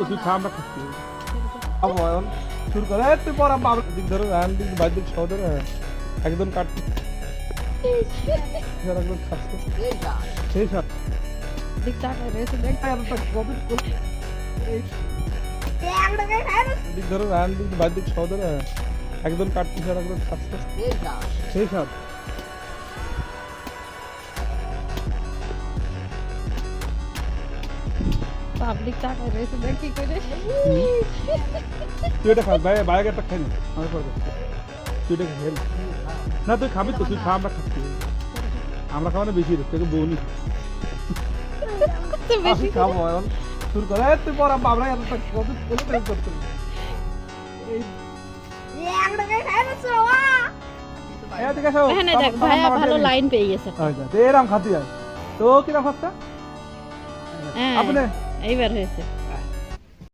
তুই খা আমরা খাচ্ছি অবয়ন শুরু করে তুই পর বাবা দিক ধরে রান দিক বাইর দিক সহ ধরে একদম কাট একদম খাচ্ছে সেই সব দিক তাকায় রয়েছে দেখ দিক ধরে রান দিক বাইর দিক সহ ধরে একদম কাটতে একদম খাচ্ছে সেই সব পাবলিক তাকায় রয়েছে দেখ কি করে তুই এটা খা ভাই বাইরে একটা খাই না আমার পর তুই এটা খেয়ে না তুই খাবি তো তুই খা আমরা খাচ্ছি আমরা খাওয়ানো বেশি রে তোকে বউনি বেশি খাবো এখন শুরু করে তুই পর বাবা একটা কত কত টাইম করতে এই এখানে দেখ ভাইয়া ভালো লাইন পেয়ে গেছে এরকম খাতি যায় তো কিরকম খাচ্ছে হ্যাঁ আপনি এইবার হয়েছে